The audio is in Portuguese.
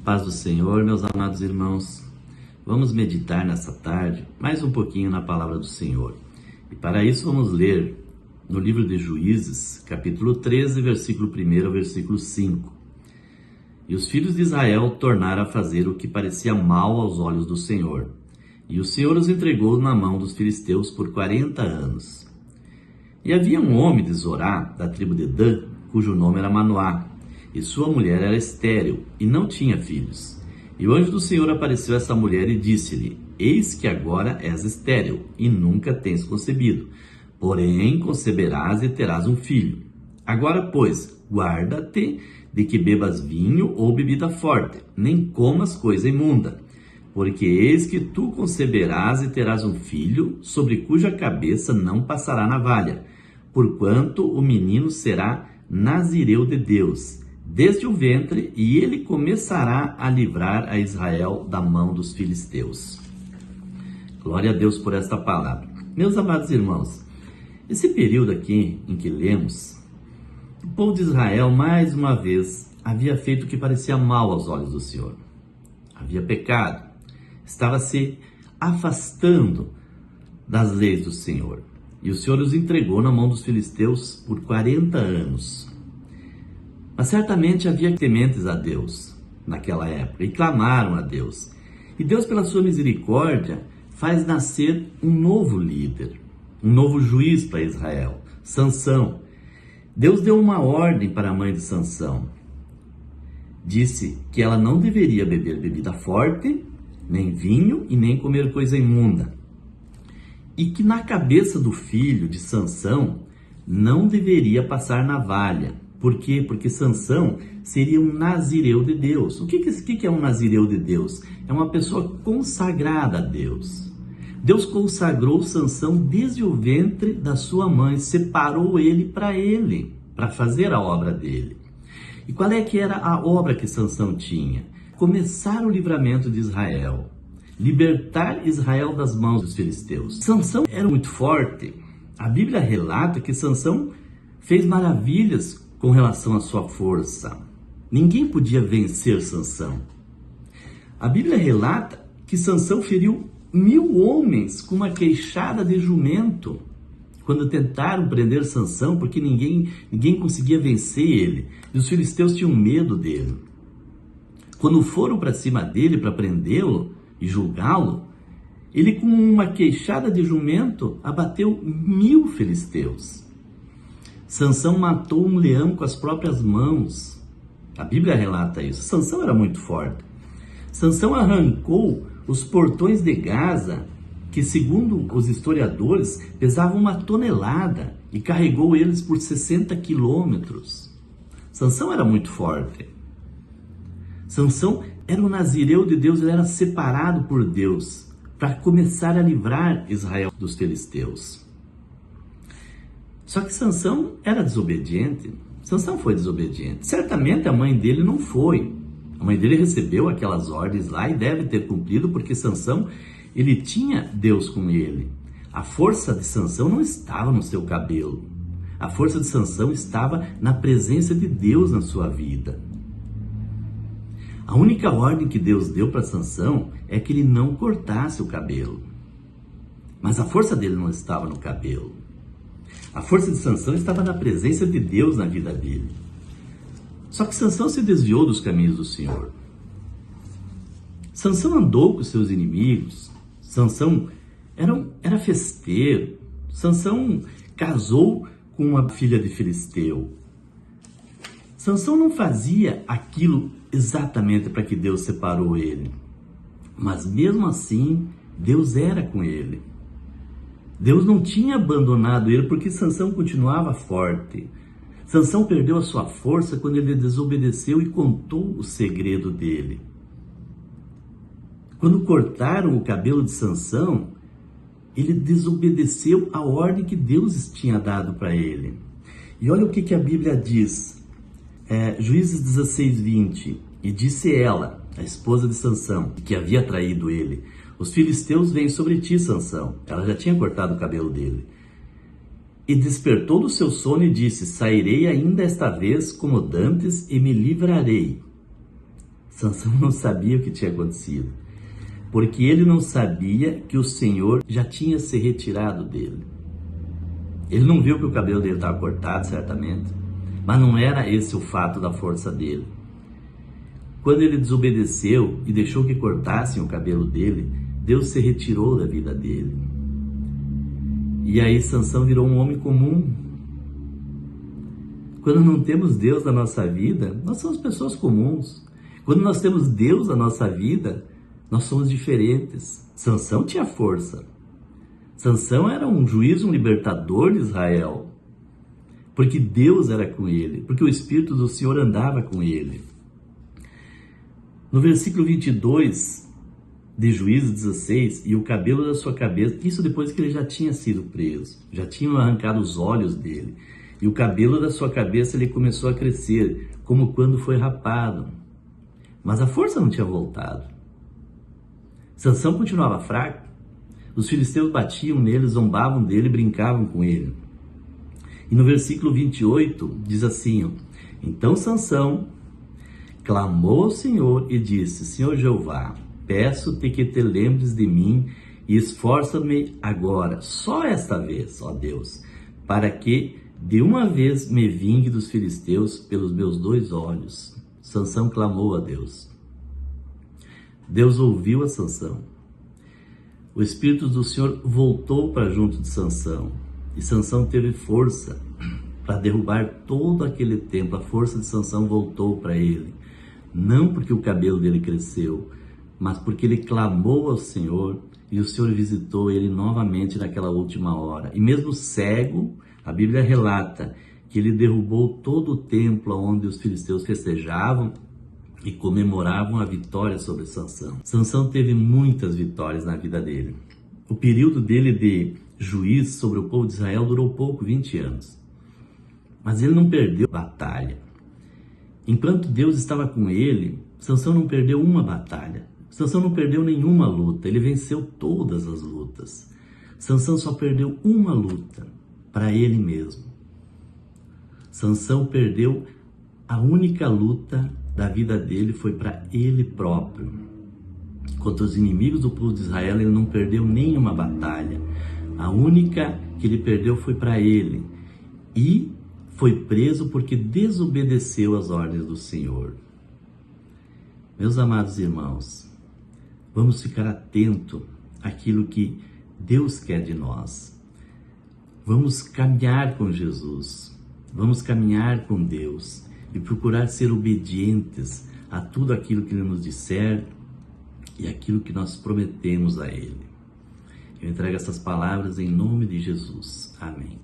Paz do Senhor, meus amados irmãos. Vamos meditar nessa tarde mais um pouquinho na palavra do Senhor. E para isso vamos ler no livro de Juízes, capítulo 13, versículo 1 ao versículo 5. E os filhos de Israel tornaram a fazer o que parecia mal aos olhos do Senhor. E o Senhor os entregou na mão dos filisteus por 40 anos. E havia um homem de Zorá, da tribo de Dan, cujo nome era Manoá, e sua mulher era estéril, e não tinha filhos. E o anjo do Senhor apareceu a essa mulher e disse-lhe: Eis que agora és estéril, e nunca tens concebido. Porém, conceberás e terás um filho. Agora, pois, guarda-te de que bebas vinho ou bebida forte, nem comas coisa imunda. Porque eis que tu conceberás e terás um filho, sobre cuja cabeça não passará navalha, porquanto o menino será nazireu de Deus desde o ventre, e ele começará a livrar a Israel da mão dos filisteus. Glória a Deus por esta palavra. Meus amados irmãos, esse período aqui em que lemos, o povo de Israel mais uma vez havia feito o que parecia mal aos olhos do Senhor. Havia pecado, estava se afastando das leis do Senhor. E o Senhor os entregou na mão dos filisteus por 40 anos. Mas certamente havia tementes a Deus naquela época e clamaram a Deus. E Deus, pela sua misericórdia, faz nascer um novo líder, um novo juiz para Israel, Sansão. Deus deu uma ordem para a mãe de Sansão. Disse que ela não deveria beber bebida forte, nem vinho e nem comer coisa imunda. E que na cabeça do filho de Sansão não deveria passar navalha. Por quê? Porque Sansão seria um nazireu de Deus. O que é um nazireu de Deus? É uma pessoa consagrada a Deus. Deus consagrou Sansão desde o ventre da sua mãe, separou ele, para fazer a obra dele. E qual é que era a obra que Sansão tinha? Começar o livramento de Israel, libertar Israel das mãos dos filisteus. Sansão era muito forte. A Bíblia relata que Sansão fez maravilhas com relação à sua força. Ninguém podia vencer Sansão. A Bíblia relata que Sansão feriu 1000 homens com uma queixada de jumento, quando tentaram prender Sansão, porque ninguém conseguia vencer ele. E os filisteus tinham medo dele. Quando foram para cima dele para prendê-lo e julgá-lo, ele com uma queixada de jumento abateu 1000 filisteus. Sansão matou um leão com as próprias mãos. A Bíblia relata isso. Sansão era muito forte. Sansão arrancou os portões de Gaza, que segundo os historiadores pesavam 1 tonelada, e carregou eles por 60 quilômetros. Sansão era muito forte. Sansão era o nazireu de Deus, ele era separado por Deus para começar a livrar Israel dos filisteus. Só que Sansão era desobediente. Sansão foi desobediente. Certamente a mãe dele não foi. A mãe dele recebeu aquelas ordens lá e deve ter cumprido, porque Sansão, ele tinha Deus com ele. A força de Sansão não estava no seu cabelo. A força de Sansão estava na presença de Deus na sua vida. A única ordem que Deus deu para Sansão é que ele não cortasse o cabelo. Mas a força dele não estava no cabelo. A força de Sansão estava na presença de Deus na vida dele. Só que Sansão se desviou dos caminhos do Senhor. Sansão andou com seus inimigos. Sansão era festeiro. Sansão casou com uma filha de Filisteu. Sansão não fazia aquilo exatamente para que Deus separou ele. Mas mesmo assim, Deus era com ele. Deus não tinha abandonado ele, porque Sansão continuava forte. Sansão perdeu a sua força quando ele desobedeceu e contou o segredo dele. Quando cortaram o cabelo de Sansão, ele desobedeceu a ordem que Deus tinha dado para ele. E olha o que a Bíblia diz. Juízes 16:20. E disse ela, a esposa de Sansão, que havia traído ele: Os filisteus vêm sobre ti, Sansão. Ela já tinha cortado o cabelo dele. E despertou do seu sono e disse: Sairei ainda esta vez como dantes e me livrarei. Sansão não sabia o que tinha acontecido, porque ele não sabia que o Senhor já tinha se retirado dele. Ele não viu que o cabelo dele estava cortado, certamente, mas não era esse o fato da força dele. Quando ele desobedeceu e deixou que cortassem o cabelo dele, Deus se retirou da vida dele. E aí Sansão virou um homem comum. Quando não temos Deus na nossa vida, nós somos pessoas comuns. Quando nós temos Deus na nossa vida, nós somos diferentes. Sansão tinha força. Sansão era um juiz, um libertador de Israel. Porque Deus era com ele, porque o Espírito do Senhor andava com ele. No versículo 22 de Juízes 16, e o cabelo da sua cabeça, isso depois que ele já tinha sido preso, já tinham arrancado os olhos dele, e o cabelo da sua cabeça ele começou a crescer, como quando foi rapado. Mas a força não tinha voltado. Sansão continuava fraco. Os filisteus batiam nele, zombavam dele, brincavam com ele. E no versículo 28 diz assim: então Sansão clamou ao Senhor e disse: Senhor Jeová, peço-te que te lembres de mim e esforça-me agora, só esta vez, ó Deus, para que de uma vez me vingue dos filisteus pelos meus 2 olhos. Sansão clamou a Deus. Deus ouviu a Sansão. O Espírito do Senhor voltou para junto de Sansão, e Sansão teve força para derrubar todo aquele templo. A força de Sansão voltou para ele, não porque o cabelo dele cresceu, mas porque ele clamou ao Senhor, e o Senhor visitou ele novamente naquela última hora. E mesmo cego, a Bíblia relata que ele derrubou todo o templo onde os filisteus festejavam e comemoravam a vitória sobre Sansão. Sansão teve muitas vitórias na vida dele. O período dele de juiz sobre o povo de Israel durou pouco, 20 anos. Mas ele não perdeu batalha. Enquanto Deus estava com ele, Sansão não perdeu uma batalha. Sansão não perdeu nenhuma luta. Ele venceu todas as lutas. Sansão só perdeu uma luta, para ele mesmo. Sansão perdeu a única luta da vida dele, foi para ele próprio. Contra os inimigos do povo de Israel, ele não perdeu nenhuma batalha. A única que ele perdeu foi para ele. E foi preso porque desobedeceu às ordens do Senhor. Meus amados irmãos, vamos ficar atento àquilo que Deus quer de nós. Vamos caminhar com Jesus. Vamos caminhar com Deus e procurar ser obedientes a tudo aquilo que Ele nos disser e aquilo que nós prometemos a Ele. Eu entrego essas palavras em nome de Jesus. Amém.